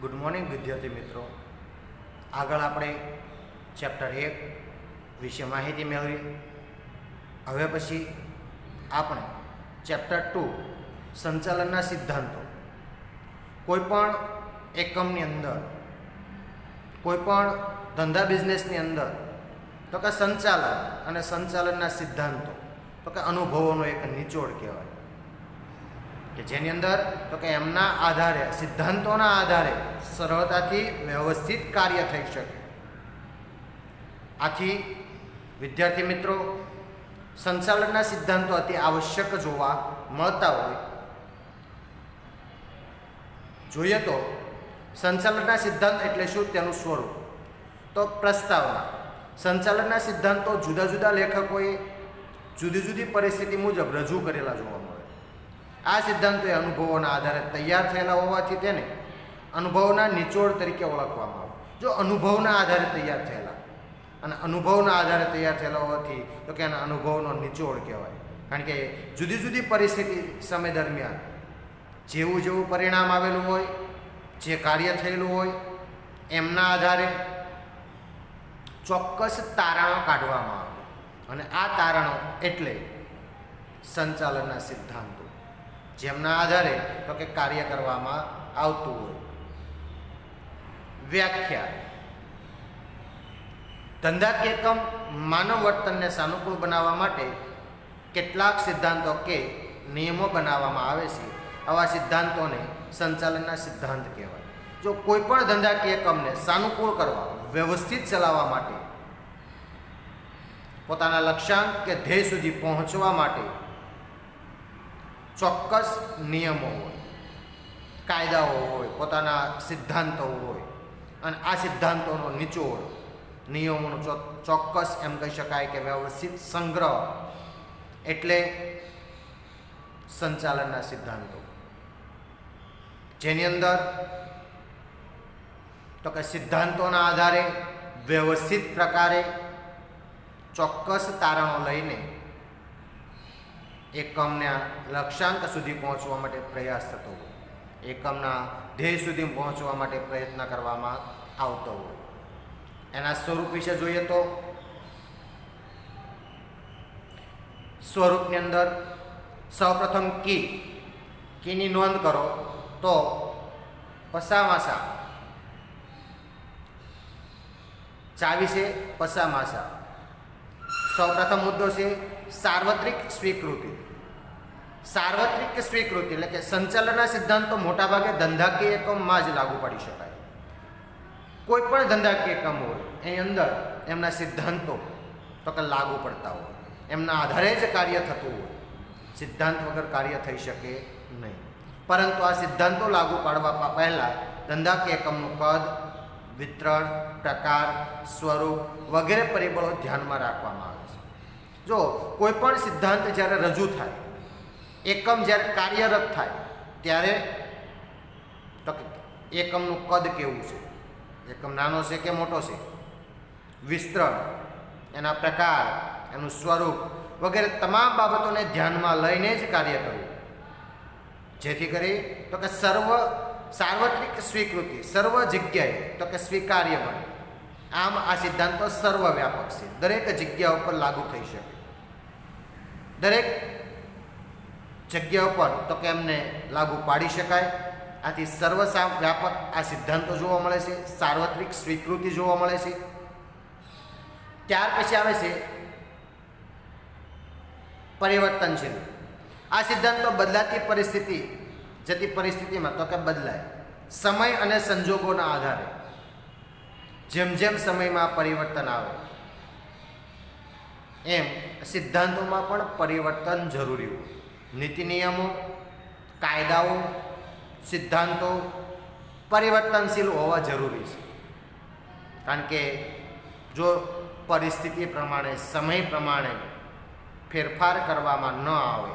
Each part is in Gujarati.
ગુડ મોર્નિંગ વિદ્યાર્થી મિત્રો. આગળ આપણે ચેપ્ટર 1 વિશે માહિતી મેળવી. હવે પછી આપણે ચેપ્ટર 2 સંચાલનના સિદ્ધાંતો. કોઈપણ એકમની અંદર, કોઈપણ ધંધા બિઝનેસની અંદર તો કે સંચાલન અને સંચાલનના સિદ્ધાંતો તો કે અનુભવોનો એક નિચોડ કહેવાય કે જેની અંદર તો કે એમના આધારે, સિદ્ધાંતોના આધારે સરળતાથી વ્યવસ્થિત કાર્ય થઈ શકે. આથી વિદ્યાર્થી મિત્રો, સંચાલનના સિદ્ધાંતો અતિ આવશ્યક જોવા મળતા હોય. જોઈએ તો સંચાલનના સિદ્ધાંત એટલે શું, તેનું સ્વરૂપ. તો પ્રસ્તાવના. સંચાલનના સિદ્ધાંતો જુદા જુદા લેખકોએ જુદી જુદી પરિસ્થિતિ મુજબ રજૂ કરેલા જોવા મળે. આ સિદ્ધાંતો એ અનુભવોના આધારે તૈયાર થયેલા હોવાથી તેને અનુભવના નિચોડ તરીકે ઓળખવામાં આવે. જો અનુભવના આધારે તૈયાર થયેલા અને અનુભવના આધારે તૈયાર થયેલા હોવાથી તો કે એના અનુભવનો નિચોડ કહેવાય. કારણ કે જુદી જુદી પરિસ્થિતિ સમય દરમિયાન જેવું જેવું પરિણામ આવેલું હોય, જે કાર્ય થયેલું હોય, એમના આધારે ચોક્કસ તારણો કાઢવામાં આવે અને આ તારણો એટલે સંચાલનના સિદ્ધાંતો, જેમના આધારે તો કે કાર્ય કરવામાં આવતું હોય. વ્યાખ્યા. ધંધાકીય એકમ માનવ વર્તનને સાનુકૂળ બનાવવા માટે કેટલાક સિદ્ધાંતો કે નિયમો બનાવવામાં આવે છે. આવા સિદ્ધાંતોને સંચાલનના સિદ્ધાંત કહેવાય. જો કોઈ પણ ધંધાકીય એકમને સાનુકૂળ કરવા, વ્યવસ્થિત ચલાવવા માટે, પોતાના લક્ષ્યાંક કે ધ્યેય સુધી પહોંચવા માટે ચોક્કસ નિયમો હોય, કાયદાઓ હોય, પોતાના સિદ્ધાંતો હોય અને આ સિદ્ધાંતોનો નિચોડ, નિયમોનો ચોક્કસ એમ કહી શકાય કે વ્યવસ્થિત સંગ્રહ એટલે સંચાલનના સિદ્ધાંતો, જેની અંદર તો કે સિદ્ધાંતોના આધારે વ્યવસ્થિત પ્રકારે ચોક્કસ તારણો લઈને એકમના લક્ષ્યાંક સુધી પહોંચવા માટે પ્રયાસ થતો હોય, એકમના ધ્યેય સુધી પહોંચવા માટે પ્રયત્ન કરવામાં આવતો હોય. એના સ્વરૂપ વિશે જોઈએ તો સ્વરૂપની અંદર સૌપ્રથમ કીની નોંધ કરો તો પસામાસા, ચાવી છે પસામાસા. સૌપ્રથમ મુદ્દો છે સાર્વત્રિક સ્વીકૃતિ. સાર્વત્રિક સ્વીકૃતિ એટલે કે સંચાલનના સિદ્ધાંતો મોટાભાગે ધંધાકીય એકમમાં જ લાગુ પડી શકાય. કોઈ પણ ધંધાકીય એકમ હોય એની અંદર એમના સિદ્ધાંતો તો કે લાગુ પડતા હોય, એમના આધારે જ કાર્ય થતું હોય. સિદ્ધાંત વગર કાર્ય થઈ શકે નહીં. પરંતુ આ સિદ્ધાંતો લાગુ પાડવા પહેલાં ધંધાકીય એકમનું કદ, વિતરણ, પ્રકાર, સ્વરૂપ વગેરે પરિબળો ધ્યાનમાં રાખવામાં આવે છે. જો કોઈ પણ સિદ્ધાંત જ્યારે રજૂ થાય, એકમ જ્યારે કાર્યરત થાય ત્યારે તો એકમનું કદ કેવું છે, એકમ નાનો છે કે મોટો છે, વિસ્તરણ, એના પ્રકાર, એનું સ્વરૂપ વગેરે તમામ બાબતોને ધ્યાનમાં લઈને જ કાર્ય કરવું, જેથી કરી તો કે સાર્વત્રિક સ્વીકૃતિ સર્વ જગ્યાએ તો કે સ્વીકાર્ય બને. આમ આ સિદ્ધાંતો સર્વવ્યાપક છે, દરેક જગ્યા ઉપર લાગુ થઈ શકે, દરેક જગ્યા ઉપર તો કે એમને લાગુ પાડી શકાય. આથી સર્વવ્યાપક આ સિદ્ધાંતો જોવા મળે છે, સાર્વત્રિક સ્વીકૃતિ જોવા મળે છે. ત્યાર પછી આવે છે પરિવર્તનશીલ. આ સિદ્ધાંતો બદલાતી પરિસ્થિતિ, જતી પરિસ્થિતિમાં તો કે બદલાય. સમય અને સંજોગોના આધારે જેમ જેમ સમયમાં પરિવર્તન આવે એમ સિદ્ધાંતોમાં પણ પરિવર્તન જરૂરી હોય. નીતિ નિયમો, કાયદાઓ, સિદ્ધાંતો પરિવર્તનશીલ હોવા જરૂરી છે. કારણ કે જો પરિસ્થિતિ પ્રમાણે, સમય પ્રમાણે ફેરફાર કરવામાં ન આવે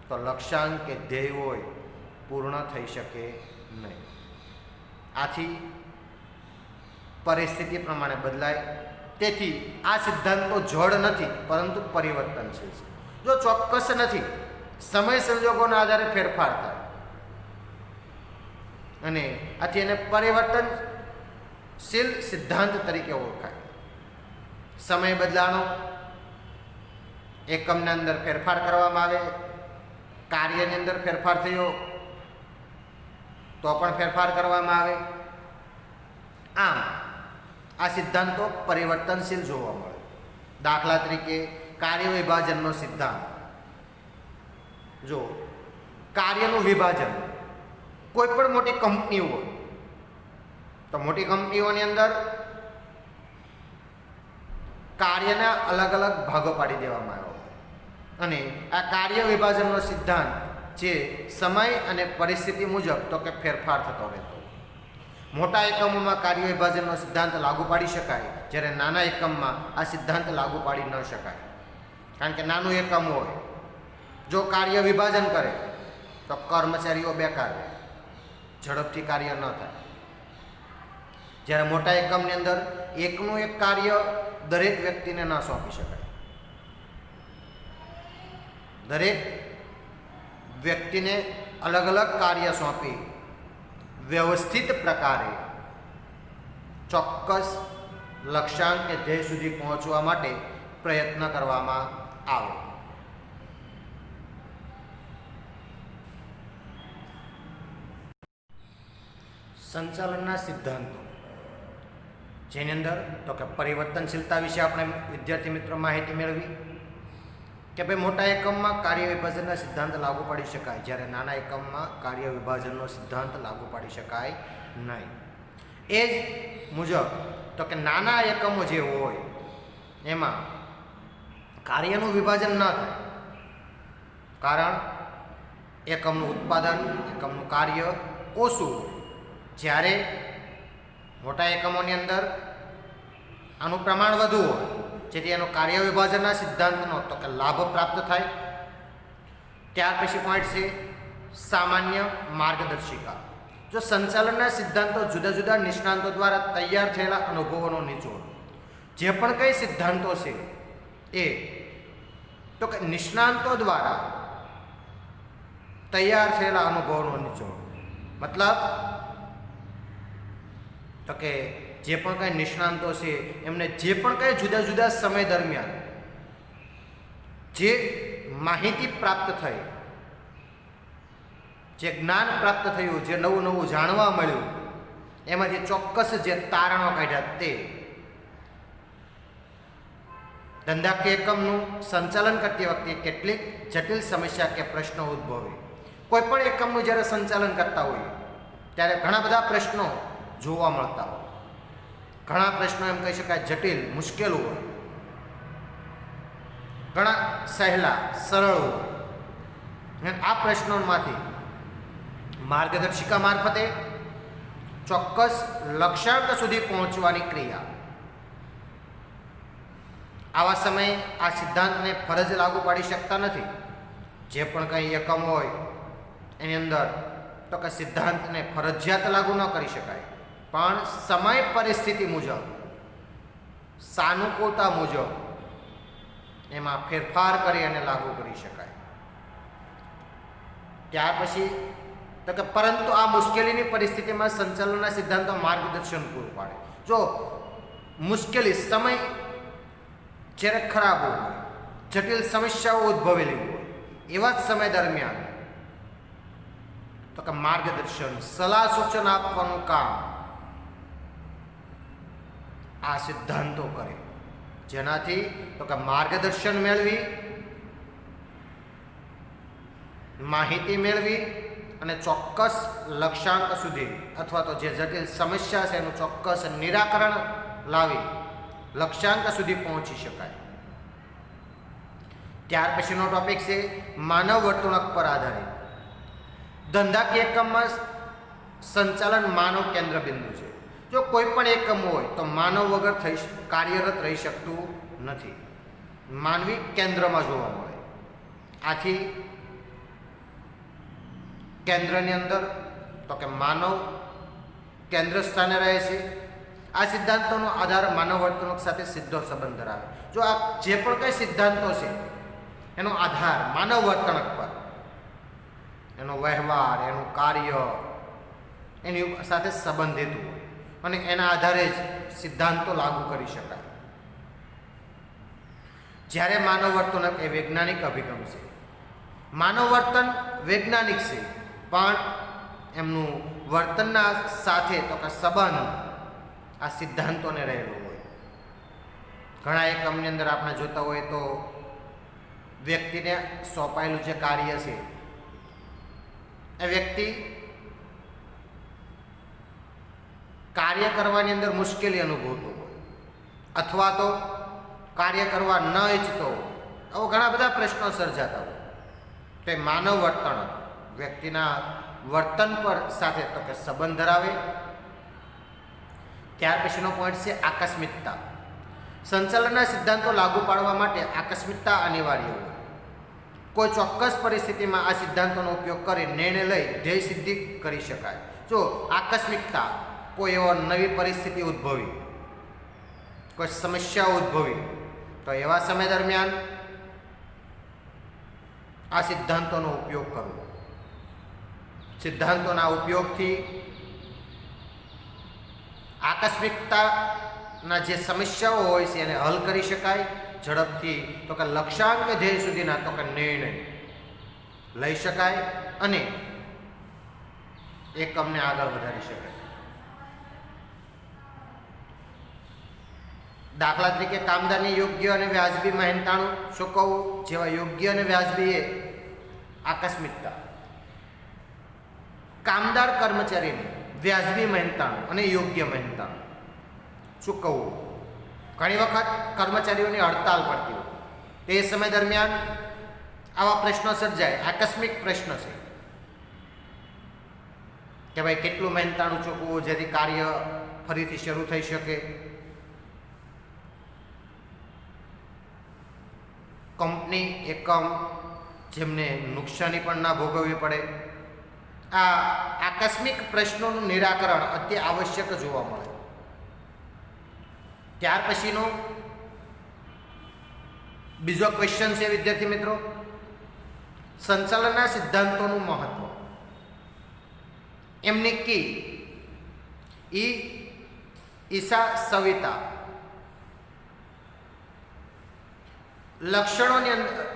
તો લક્ષ્યાંક કે ધ્યેય હોય પૂર્ણ થઈ શકે નહીં. આથી પરિસ્થિતિ પ્રમાણે બદલાય. તેથી આ સિદ્ધાંતો જડ નથી પરંતુ પરિવર્તનશીલ છે. જો ચોક્કસ નથી, સમય સંજોગોના આધારે ફેરફાર થાય અને આથી એને પરિવર્તનશીલ સિદ્ધાંત તરીકે ઓળખાય. સમય બદલાણો, એકમના અંદર ફેરફાર કરવામાં આવે, કાર્યની અંદર ફેરફાર થયો તો પણ ફેરફાર કરવામાં આવે. આમ આ સિદ્ધાંતો પરિવર્તનશીલ જોવા મળે. દાખલા તરીકે કાર્ય વિભાજનનો સિદ્ધાંત. જો કાર્યનું વિભાજન, કોઈ પણ મોટી કંપનીઓ હોય તો મોટી કંપનીઓની અંદર કાર્યના અલગ અલગ ભાગો પાડી દેવામાં આવ્યો અને આ કાર્ય વિભાજનનો સિદ્ધાંત જે સમય અને પરિસ્થિતિ મુજબ તો કે ફેરફાર થતો રહેતો. મોટા એકમોમાં કાર્ય વિભાજનનો સિદ્ધાંત લાગુ પાડી શકાય, જ્યારે નાના એકમમાં આ સિદ્ધાંત લાગુ પાડી ન શકાય. કારણ કે નાનું એકમ હોય, જો કાર્ય વિભાજન કરે તો કર્મચારીઓ બેકાર રહે, ઝડપથી કાર્ય ન થાય. જ્યારે મોટા એકમની અંદર એકનું એક કાર્ય દરેક વ્યક્તિને ન સોંપી શકાય. દરેક વ્યક્તિને અલગ અલગ કાર્ય સોંપી વ્યવસ્થિત પ્રકારે ચોક્કસ લક્ષ્યાંક કે ધ્યેય સુધી પહોંચવા માટે પ્રયત્ન કરવામાં આવે. સંચાલનના સિદ્ધાંતો, જેની અંદર તો કે પરિવર્તનશીલતા વિશે આપણે વિદ્યાર્થી મિત્રો માહિતી મેળવી કે ભાઈ મોટા એકમમાં કાર્ય વિભાજનના સિદ્ધાંત લાગુ પાડી શકાય, જ્યારે નાના એકમમાં કાર્ય વિભાજનનો સિદ્ધાંત લાગુ પાડી શકાય નહીં. એ જ મુજબ તો કે નાના એકમો જે હોય એમાં કાર્યનું વિભાજન ન થાય, કારણ એકમનું ઉત્પાદન, એકમનું કાર્ય ઓછું. જ્યારે મોટા એકમોની અંદર આનું પ્રમાણ વધુ હોય, જેથી એનો કાર્ય વિભાજનના સિદ્ધાંતનો તો કે લાભ પ્રાપ્ત થાય. ત્યાર પછી પોઈન્ટ છે સામાન્ય માર્ગદર્શિકા. જો સંચાલનના સિદ્ધાંતો જુદા જુદા નિષ્ણાંતો દ્વારા તૈયાર થયેલા અનુભવોનો નિચોડ. જે પણ કંઈ સિદ્ધાંતો છે એ તો કે નિષ્ણાંતો દ્વારા તૈયાર થયેલા અનુભવોનો નિચોડ. મતલબ તો કે જે પણ કંઈ નિષ્ણાંતો છે એમને જે પણ કંઈ જુદા જુદા સમય દરમિયાન જે માહિતી પ્રાપ્ત થઈ, જે જ્ઞાન પ્રાપ્ત થયું, જે નવું નવું જાણવા મળ્યું, એમાંથી ચોક્કસ જે તારણો કાઢ્યા તે ધંધાકીય એકમનું સંચાલન કરતી વખતે કેટલીક જટિલ સમસ્યા કે પ્રશ્નો ઉદ્ભવે. કોઈ પણ એકમનું જ્યારે સંચાલન કરતા હોઈએ ત્યારે ઘણા બધા પ્રશ્નો જોવા મળતા હોય. ઘણા પ્રશ્નો એમ કહી શકાય જટિલ, મુશ્કેલ હોય, ઘણા સહેલા, સરળ હોય. અને આ પ્રશ્નોમાંથી માર્ગદર્શિકા મારફતે ચોક્કસ લક્ષ્યાંક સુધી પહોંચવાની ક્રિયા. આવા સમયે આ સિદ્ધાંતને ફરજ લાગુ પાડી શકતા નથી. જે પણ કંઈ એકમ હોય એની અંદર તો કે સિદ્ધાંતને ફરજિયાત લાગુ ન કરી શકાય, પણ સમય પરિસ્થિતિ મુજબ, સાનુકૂળતા મુજબ એમાં ફેરફાર કરી અને લાગુ કરી શકાય. ત્યાર પછી તો કે પરંતુ આ મુશ્કેલીની પરિસ્થિતિમાં સંચાલનના સિદ્ધાંતો માર્ગદર્શન પૂરું પાડે. જો મુશ્કેલી, સમય જ્યારે ખરાબ હોય, જટિલ સમસ્યાઓ ઉદ્ભવેલી હોય, એવા જ સમય દરમિયાન તો કે માર્ગદર્શન, સલાહ સૂચન આપવાનું કામ આ સિદ્ધાંતો કરે, જેનાથી તો કે માર્ગદર્શન મેળવી, માહિતી મેળવી અને ચોક્કસ લક્ષ્યાંક સુધી અથવા તો જે જટિલ સમસ્યા છે એનું ચોક્કસ નિરાકરણ લાવી લક્ષ્યાંક સુધી પહોંચી શકાય. ત્યાર પછીનો ટોપિક છે માનવ વર્તણૂક પર આધારિત. ધંધાકીય એકમમાં સંચાલન માનવ કેન્દ્ર બિંદુ છે. જો કોઈ પણ એકમ હોય તો માનવ વગર કાર્યરત રહી શકતું નથી. માનવી કેન્દ્રમાં જોવા મળે. આથી કેન્દ્રની અંદર તો કે માનવ કેન્દ્ર સ્થાને રહે છે. આ સિદ્ધાંતોનો આધાર માનવ વર્તણૂક સાથે સીધો સંબંધ ધરાવે. જો આ જે પણ કંઈ સિદ્ધાંતો છે એનો આધાર માનવ વર્તણૂક પર, એનો વ્યવહાર, એનું કાર્ય, એની સાથે સંબંધિત હોય અને એના આધારે જ સિદ્ધાંતો લાગુ કરી શકાય. જ્યારે માનવ વર્તણૂક એ વૈજ્ઞાનિક અભિગમ છે. માનવ વર્તન વૈજ્ઞાનિક છે, પણ એમનું વર્તનના સાથે તો કે સંબંધ આ સિદ્ધાંતોને રહેલો હોય. ઘણા એકમની અંદર આપણે જોતા હોય તો વ્યક્તિને સોંપાયેલું જે કાર્ય છે એ વ્યક્તિ કાર્ય કરવાની અંદર મુશ્કેલી અનુભવતો હોય અથવા તો કાર્ય કરવા ન ઈચ્છતો હોય. આવો ઘણા બધા પ્રશ્નો સર્જાતા હોય. તે માનવ વર્તન વ્યક્તિના વર્તન પર સાથે તો કે સંબંધ ધરાવે. ત્યાર પછીનો પોઈન્ટ છે આકસ્મિકતા. સંચાલનના સિદ્ધાંતો લાગુ પાડવા માટે આકસ્મિકતા અનિવાર્ય હોય. કોઈ ચોક્કસ પરિસ્થિતિમાં આ સિદ્ધાંતોનો ઉપયોગ કરી નિર્ણય લઈ ધ્યેય સિદ્ધિ કરી શકાય. જો આકસ્મિકતા, કોઈ એવો નવી પરિસ્થિતિ ઉદ્ભવી, કોઈ સમસ્યા ઉદ્ભવી, તો એવા સમય દરમિયાન આ સિદ્ધાંતોનો ઉપયોગ કરવો. સિદ્ધાંતોના ઉપયોગથી આકસ્મિકતાના જે સમસ્યાઓ હોય છે એને હલ કરી શકાય ઝડપથી, તો કે લક્ષ્યાંક ધ્યેય સુધીના તો કે નિર્ણય લઈ શકાય અને એકમને આગળ વધારી શકાય. દાખલા તરીકે કામદારની યોગ્ય અને વ્યાજબી મહેનતાણું ચૂકવવું જેવા યોગ્ય અને વ્યાજબી એ આકસ્મિકતા. કામદાર કર્મચારીને વ્યાજબી મહેનતાણું અને યોગ્ય મહેનતાણું ચૂકવવું. ઘણી વખત કર્મચારીઓની હડતાલ પડતી હોય, તે સમય દરમિયાન આવા પ્રશ્નો સર્જાય. આકસ્મિક પ્રશ્ન છે કે ભાઈ કેટલું મહેનતાણું ચૂકવવું જેથી કાર્ય ફરીથી શરૂ થઈ શકે. કંપની એકમ જેમને નુકસાની પણ ના ભોગવવી પડે. આ આકસ્મિક પ્રશ્નોનું નિરાકરણ અતિ આવશ્યક જોવા મળે. ત્યાર પછીનો બીજો ક્વેશ્ચન છે વિદ્યાર્થી મિત્રો, સંચાલનના સિદ્ધાંતોનું મહત્વ. એમની કી ઈશા સવિતા લક્ષણોની અંદર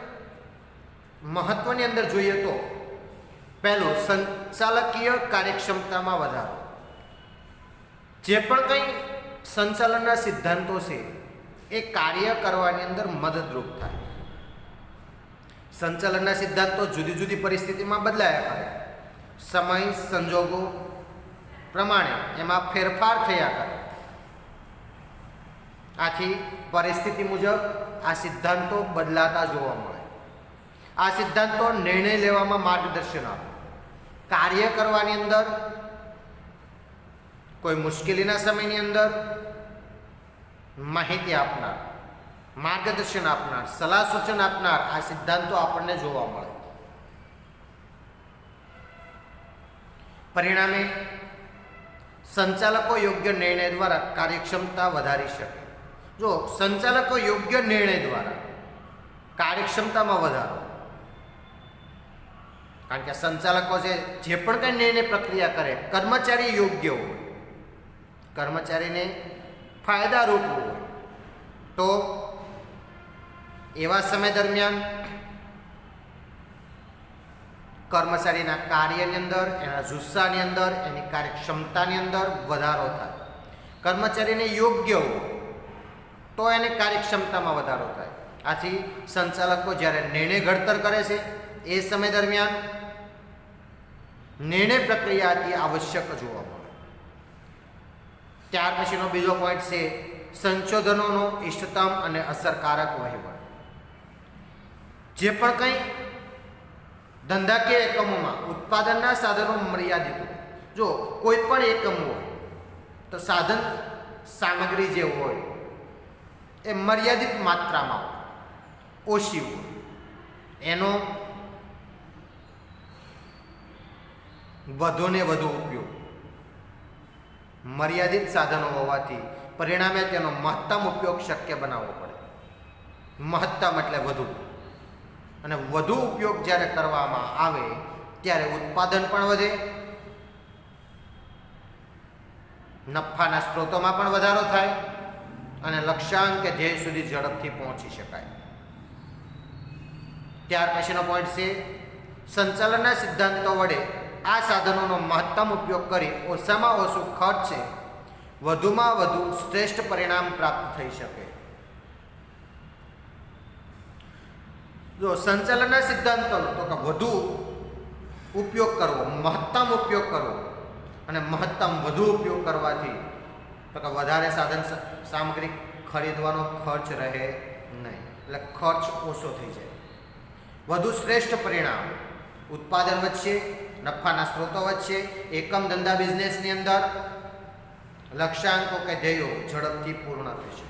મહત્વની અંદર જોઈએ તો પહેલું સંચાલકીય કાર્યક્ષમતામાં વધારો. જે પણ કંઈ સંચાલનના સિદ્ધાંતો છે એ કાર્ય કરવાની અંદર મદદરૂપ થાય. સંચાલનના સિદ્ધાંતો જુદી જુદી પરિસ્થિતિમાં બદલાયા કરે, સમય સંજોગો પ્રમાણે એમાં ફેરફાર થયા કરે. આથી પરિસ્થિતિ મુજબ આ સિદ્ધાંતો બદલાતા જોવા મળે. આ સિદ્ધાંતો નિર્ણય લેવામાં માર્ગદર્શન આપે, કાર્ય કરવાની અંદર કોઈ મુશ્કેલીના સમયની અંદર માહિતી આપનાર, માર્ગદર્શન આપનાર, સલાહ સૂચન આપનાર આ સિદ્ધાંતો આપણને જોવા મળે. પરિણામે સંચાલકો યોગ્ય નિર્ણય દ્વારા કાર્યક્ષમતા વધારી શકે. જો સંચાલકો યોગ્ય નિર્ણય દ્વારા કાર્યક્ષમતામાં વધારો, કારણ કે સંચાલકો જે પણ કંઈ નિર્ણય પ્રક્રિયા કરે, કર્મચારી યોગ્ય હોય, કર્મચારીને ફાયદારૂપ હોય, તો એવા સમય દરમિયાન કર્મચારીના કાર્યની અંદર, એના જુસ્સાની અંદર, એની કાર્યક્ષમતાની અંદર વધારો થાય. કર્મચારીને યોગ્ય હોય તો એને કાર્યક્ષમતામાં વધારો થાય. આથી સંચાલકો જ્યારે નિર્ણય ઘડતર કરે છે એ સમય દરમિયાન નિર્ણય પ્રક્રિયા અતિ આવશ્યક જોવા મળે. ત્યાર પછીનો બીજો પોઈન્ટ છે સંશોધનોનો ઇષ્ટતમ અને અસરકારક વહીવટ. જે પણ કંઈ ધંધાકીય એકમોમાં ઉત્પાદનના સાધનો મર્યાદિત હોય. જો કોઈ પણ એકમ હોય તો સાધન સામગ્રી જે હોય એ મર્યાદિત માત્રામાં હોય, ઓછી હોય. એનો વધુને વધુ ઉપયોગ, મર્યાદિત સાધનો હોવાથી પરિણામે તેનો મહત્તમ ઉપયોગ શક્ય બનાવવો પડે. મહત્તમ એટલે વધુ, અને વધુ ઉપયોગ જ્યારે કરવામાં આવે ત્યારે ઉત્પાદન પણ વધે નફાના સ્ત્રોતોમાં પણ વધારો થાય અને લક્ષ્યાંક કે ધ્યેય સુધી ઝડપથી પહોંચી શકાય. ત્યાર પછીનો પોઈન્ટ છે સંચાલનના સિદ્ધાંતો વડે આ સાધનોનો મહત્તમ ઉપયોગ કરી ઓછામાં ઓછું ખર્ચે વધુમાં વધુ શ્રેષ્ઠ પરિણામ પ્રાપ્ત થઈ શકે. જો સંચાલનના સિદ્ધાંતોનો તો કે વધુ ઉપયોગ કરવો, મહત્તમ ઉપયોગ કરવો અને મહત્તમ વધુ ઉપયોગ કરવાથી તો કે વધારે સાધન સામગ્રી ખરીદવાનો ખર્ચ રહે નહીં, એટલે ખર્ચ ઓછો થઈ જાય. વધુ શ્રેષ્ઠ પરિણામ, ઉત્પાદન વધશે, નફાના સ્ત્રોતો વધશે, એકમ ધંધા બિઝનેસની અંદર લક્ષ્યાંકો કે ધ્યેયો ઝડપથી પૂર્ણ થશે.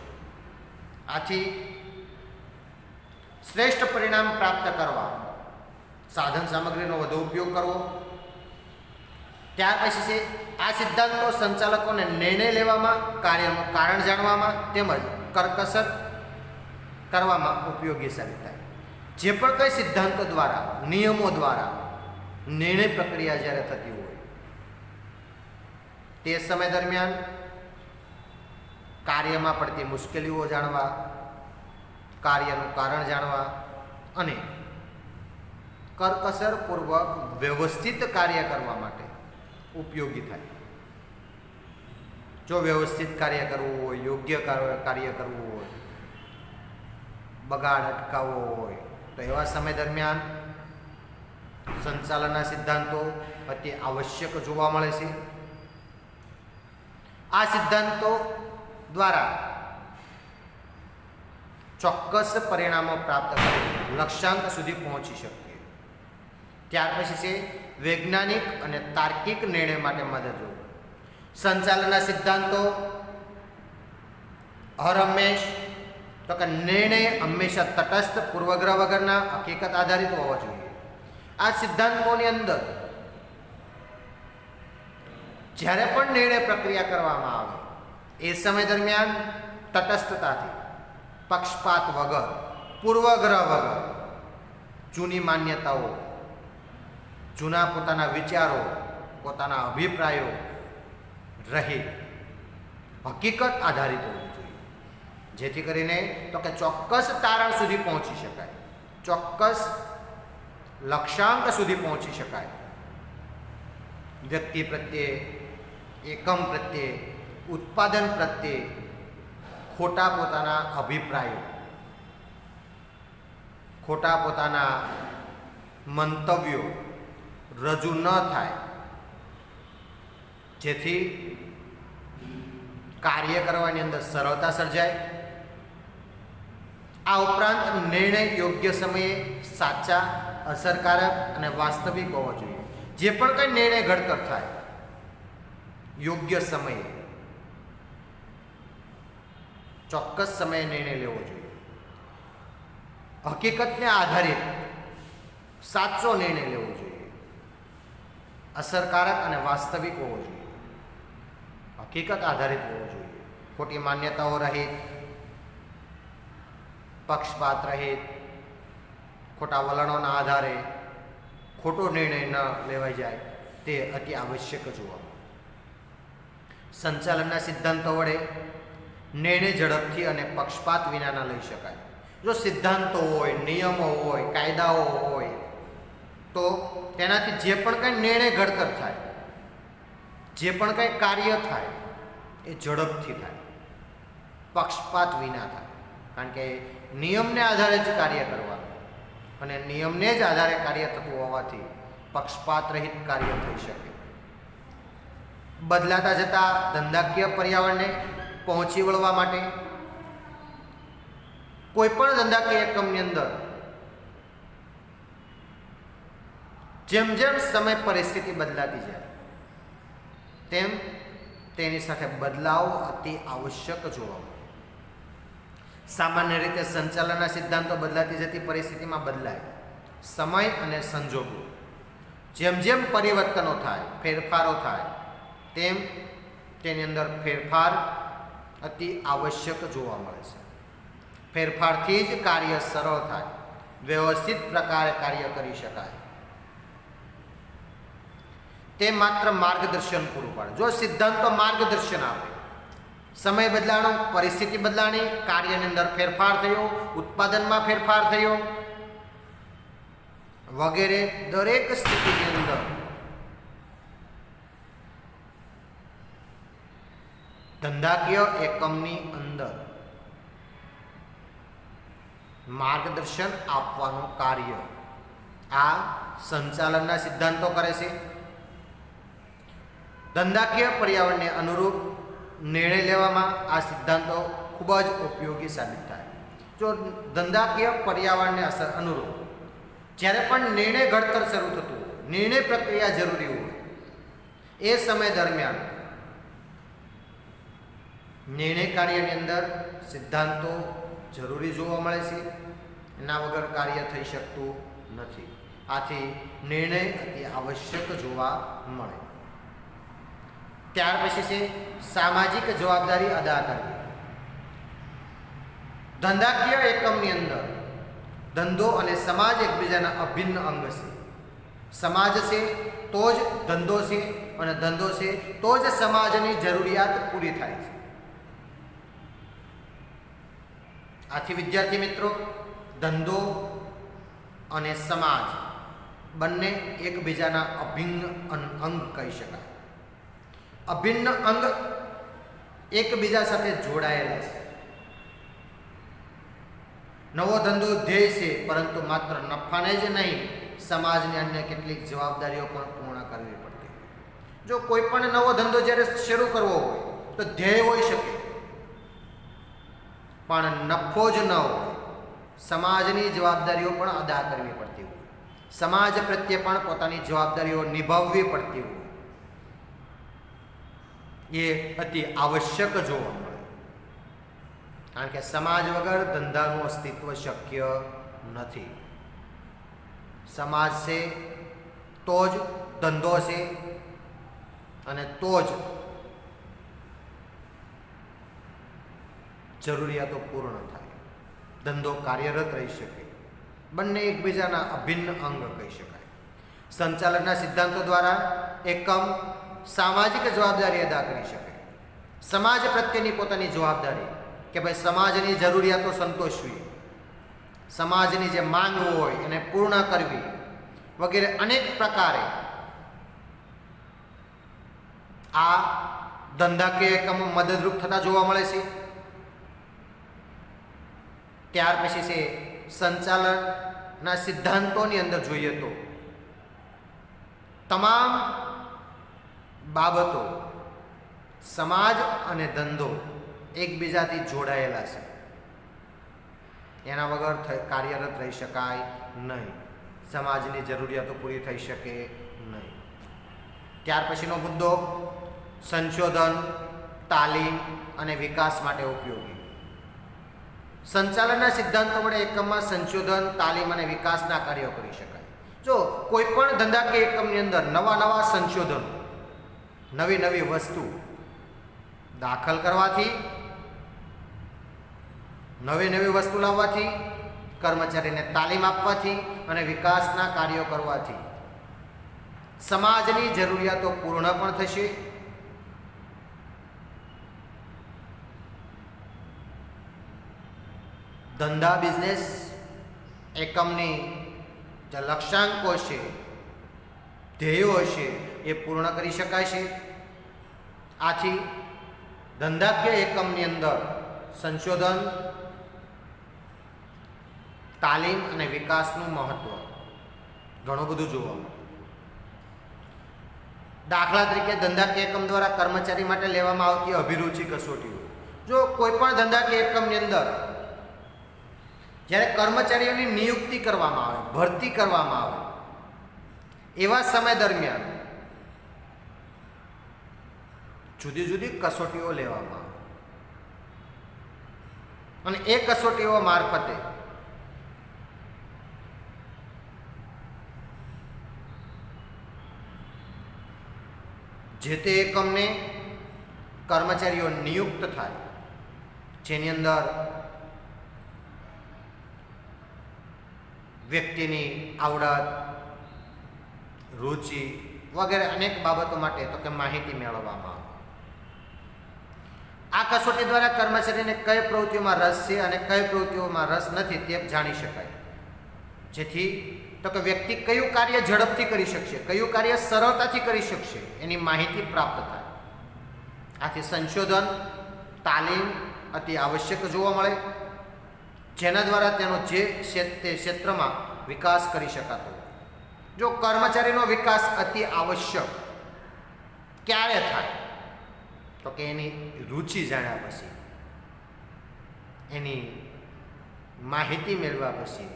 આથી શ્રેષ્ઠ પરિણામ પ્રાપ્ત કરવા સાધન સામગ્રીનો વધુ ઉપયોગ કરવો. ત્યાર પછી છે આ સિદ્ધાંતો સંચાલકોને નિર્ણય લેવામાં, કાર્યનું કારણ જાણવામાં તેમજ કરકસર કરવામાં ઉપયોગી સાબિત થાય. જે પણ કંઈ સિદ્ધાંતો દ્વારા, નિયમો દ્વારા નિર્ણય પ્રક્રિયા જ્યારે થતી હોય તે સમય દરમિયાન કાર્યમાં પડતી મુશ્કેલીઓ જાણવા, કાર્યનું કારણ જાણવા અને કરકસરપૂર્વક વ્યવસ્થિત કાર્ય કરવા માટે ઉપયોગી થાય. જો વ્યવસ્થિત કાર્ય કરવું હોય, યોગ્ય કાર્ય કરવું હોય, બગાડ અટકાવવો હોય તો એવા સમય દરમિયાન સંચાલનના સિદ્ધાંતો અતિ આવશ્યક જોવા મળે છે. આ સિદ્ધાંતો દ્વારા ચોક્કસ પરિણામો પ્રાપ્ત કરી લક્ષ્યાંક સુધી પહોંચી શકીએ. ત્યાર પછી છે વૈજ્ઞાનિક અને તાર્કિક નિર્ણય માટે મદદરૂપ. સંચાલનના સિદ્ધાંતો હરહંમેશ તો કે નિર્ણય હંમેશા તટસ્થ, પૂર્વગ્રહ વગરના, હકીકત આધારિત હોવો જોઈએ. આ સિદ્ધાંતોની અંદર જ્યારે પણ નિર્ણય પ્રક્રિયા કરવામાં આવે એ સમય દરમિયાન તટસ્થતાથી, પક્ષપાત વગર, પૂર્વગ્રહ વગર, જૂની માન્યતાઓ, જૂના પોતાના વિચારો, પોતાના અભિપ્રાયો રહી હકીકત આધારિત હોવું જોઈએ. જેથી કરીને તો કે ચોક્કસ તારણ સુધી પહોંચી શકાય, ચોક્કસ લક્ષ્યાંક સુધી પહોંચી શકાય. વ્યક્તિ પ્રત્યે, એકમ પ્રત્યે, ઉત્પાદન પ્રત્યે ખોટા પોતાના અભિપ્રાયો, ખોટા પોતાના મંતવ્યો રજૂ ન થાય, જેથી કાર્ય કરવાની અંદર સરળતા સર્જાય. આ ઉપરાંત નિર્ણય યોગ્ય સમયે સાચા, અસરકારક અને વાસ્તવિક હોવો જોઈએ. જે પણ કંઈ નિર્ણય ઘડતર થાય યોગ્ય સમયે, ચોક્કસ સમયે નિર્ણય લેવો જોઈએ. હકીકતને આધારિત સાચો નિર્ણય લેવો જોઈએ. અસરકારક અને વાસ્તવિક હોવો જોઈએ. હકીકત આધારિત હોવો જોઈએ. ખોટી માન્યતાઓ રહિત, પક્ષપાત રહિત, ખોટા વલણોના આધારે ખોટો નિર્ણય ન લેવાઈ જાય તે અતિ આવશ્યક જોવા. સંચાલનના સિદ્ધાંતો વડે નિર્ણય ઝડપથી અને પક્ષપાત વિનાના લઈ શકાય. જો સિદ્ધાંતો હોય, નિયમો હોય, કાયદાઓ હોય તો તેનાથી જે પણ કંઈ નિર્ણય ઘડતર થાય, જે પણ કંઈ કાર્ય થાય એ ઝડપથી થાય, પક્ષપાત વિના થાય. કારણ કે નિયમને આધારે જ કાર્ય કરવાનું અને નિયમને જ આધારે કાર્ય થતું હોવાથી પક્ષપાત રહિત કાર્ય થઈ શકે. બદલાતા જતા ધંધાકીય પર્યાવરણને પહોંચી વળવા માટે કોઈ પણ ધંધાકીય એકમની અંદર જેમ જેમ સમય પરિસ્થિતિ બદલાતી જાય તેમ તેની સાથે બદલાવ અતિ આવશ્યક જોવા મળે. સામાન્ય રીતે સંચાલનના સિદ્ધાંતો બદલાતી જતી પરિસ્થિતિમાં બદલાય. સમય અને સંજોગો જેમ જેમ પરિવર્તનો થાય, ફેરફારો થાય તેમ તેની અંદર ફેરફાર અતિ આવશ્યક જોવા મળે છે. ફેરફારથી જ કાર્ય સરળ થાય, વ્યવસ્થિત પ્રકારે કાર્ય કરી શકાય. તે માત્ર માર્ગદર્શન પૂરું પાડે. જો સિદ્ધાંતો માર્ગદર્શન આપે, સમય બદલાણો, પરિસ્થિતિ બદલાણી, કાર્યની અંદર ફેરફાર થયો, ઉત્પાદનમાં ફેરફાર થયો વગેરે દરેક સ્થિતિની અંદર ધંધાકીય એકમની અંદર માર્ગદર્શન આપવાનું કાર્ય આ સંચાલનના સિદ્ધાંતો કરે છે. ધંધાકીય પર્યાવરણને અનુરૂપ નિર્ણય લેવામાં આ સિદ્ધાંતો ખૂબ જ ઉપયોગી સાબિત થાય. જો ધંધાકીય પર્યાવરણને અસર અનુરૂપ જ્યારે પણ નિર્ણય ઘડતર શરૂ થતું હોય, નિર્ણય પ્રક્રિયા જરૂરી હોય, એ સમય દરમિયાન નિર્ણય કાર્યની અંદર સિદ્ધાંતો જરૂરી જોવા મળે છે. એના વગર કાર્ય થઈ શકતું નથી. આથી નિર્ણય અતિ આવશ્યક જોવા મળે. ત્યાર પછી છે સામાજિક જવાબદારી અદા કરવી. ધંધાકીય એકમની અંદર ધંધો અને સમાજ એકબીજાના અભિન્ન અંગ છે. સમાજ છે તો જ ધંધો છે, અને ધંધો છે તો જ સમાજની જરૂરિયાત પૂરી થાય છે. આથી વિદ્યાર્થી મિત્રો, ધંધો અને સમાજ બંને એકબીજાના અભિન્ન અંગ કહી શકાય. અભિન્ન અંગ એકબીજા સાથે જોડાયેલા છે. નવો ધંધો ધ્યેય છે, પરંતુ માત્ર નફાને જ નહીં, સમાજની અન્ય કેટલીક જવાબદારીઓ પણ પૂર્ણ કરવી પડતી. જો કોઈ પણ નવો ધંધો જ્યારે શરૂ કરવો હોય તો ધ્યેય હોઈ શકે, પણ નફો જ ન હોય, સમાજની જવાબદારીઓ પણ અદા કરવી પડતી હોય, સમાજ પ્રત્યે પણ પોતાની જવાબદારીઓ નિભાવવી પડતી હોય, એ અતિ આવશ્યક જોવા મળે. કારણ કે સમાજ વગર ધંધાનું અસ્તિત્વ શક્ય નથી. સમાજ છે તો જ ધંધો છે, અને તો જ જરૂરિયાતો પૂર્ણ થાય, ધંધો કાર્યરત રહી શકે. બંને એકબીજાના અભિન્ન અંગ કહી શકાય. સંચાલનના સિદ્ધાંતો દ્વારા એકમ સામાજિક જવાબદારી અદા કરી શકે. સમાજ પ્રત્યેની પોતાની જવાબદારી કે ભાઈ સમાજની જરૂરિયાતો સંતોષવી, સમાજની જે માંગ હોય એને પૂર્ણ કરવી વગેરે અનેક પ્રકારે આ ધંધાકીય એકમો મદદરૂપ થતા જોવા મળે છે. ત્યાર પછી છે સંચાલનના સિદ્ધાંતોની અંદર જોઈએ તો તમામ બાબતો સમાજ અને ધંધો એકબીજાથી જોડાયેલા છે. એના વગર કાર્યરત રહી શકાય નહીં, સમાજની જરૂરિયાતો પૂરી થઈ શકે નહીં. ત્યાર પછીનો મુદ્દો સંશોધન, તાલીમ અને વિકાસ માટે ઉપયોગી. સંચાલનના સિદ્ધાંતો વડે એકમમાં સંશોધન, તાલીમ અને વિકાસના કાર્યો કરી શકાય. જો કોઈ પણ ધંધાકીય એકમની અંદર નવા નવા સંશોધન, નવી નવી વસ્તુ દાખલ કરવાથી, નવી નવી વસ્તુ લાવવાથી, કર્મચારીને તાલીમ આપવાથી અને વિકાસના કાર્યો કરવાથી સમાજની જરૂરિયાતો પૂર્ણ પણ થશે. ધંધા બિઝનેસ એકમની જે લક્ષ્યાંકો છે, ધ્યેયો છે, એ પૂર્ણ કરી શકાય છે. આથી ધંધાકીય એકમની અંદર સંશોધન, તાલીમ અને વિકાસનું મહત્વ ઘણું બધું જોવા મળે. દાખલા તરીકે ધંધાકીય એકમ દ્વારા કર્મચારી માટે લેવામાં આવતી અભિરુચિ કસોટીઓ. જો કોઈ પણ ધંધાકીય એકમની અંદર જ્યારે કર્મચારીઓની નિયુક્તિ કરવામાં આવે, ભરતી કરવામાં આવે, એવા સમય દરમિયાન જુદી જુદી કસોટીઓ લેવામાં આવે અને એ કસોટીઓ મારફતે જે તે એકમને કર્મચારીઓ નિયુક્ત થાય, જેની અંદર વ્યક્તિની આવડત, રુચિ, વગેરે અનેક બાબતો માટે તો કે માહિતી મેળવવામાં આવે. આ કસોટી દ્વારા કર્મચારીને કઈ પ્રવૃત્તિઓમાં રસ છે અને કઈ પ્રવૃત્તિઓમાં રસ નથી તે જાણી શકાય, જેથી તો કે વ્યક્તિ કયું કાર્ય ઝડપથી કરી શકશે, કયું કાર્ય સરળતાથી કરી શકશે એની માહિતી પ્રાપ્ત થાય. આથી સંશોધન તાલીમ અતિ આવશ્યક જોવા મળે, જેના દ્વારા તેનો તે ક્ષેત્રમાં વિકાસ કરી શકાતો. જો કર્મચારીનો વિકાસ અતિ આવશ્યક ક્યારે થાય તો કે એની રુચિ જાણ્યા પછી, એની માહિતી મેળવ્યા પછી,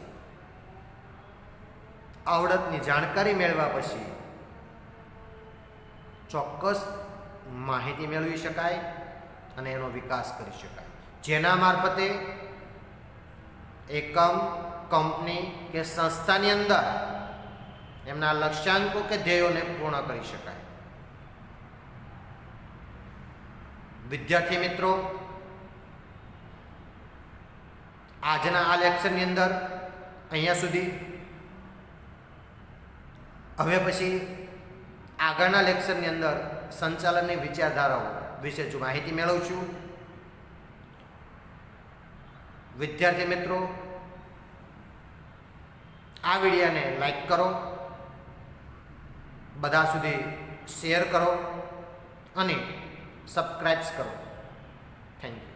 આવડતની જાણકારી મેળવ્યા પછી ચોક્કસ માહિતી મેળવી શકાય અને એનો વિકાસ કરી શકાય, જેના મારફતે એકમ, કંપની કે સંસ્થાની અંદર એમના લક્ષ્યાંકો કે ધ્યેયોને પૂર્ણ કરી શકાય. વિદ્યાર્થી મિત્રો, આજના આ લેક્ચરની અંદર અહીંયા સુધી. હવે પછી આગળના લેક્ચરની અંદર સંચાલનની વિચારધારાઓ વિશે જો માહિતી મેળવું છું. વિદ્યાર્થી મિત્રો, આ વિડીયોને લાઈક કરો, બધા સુધી શેર કરો અને સબસ્ક્રાઇબ કરો. Thank you.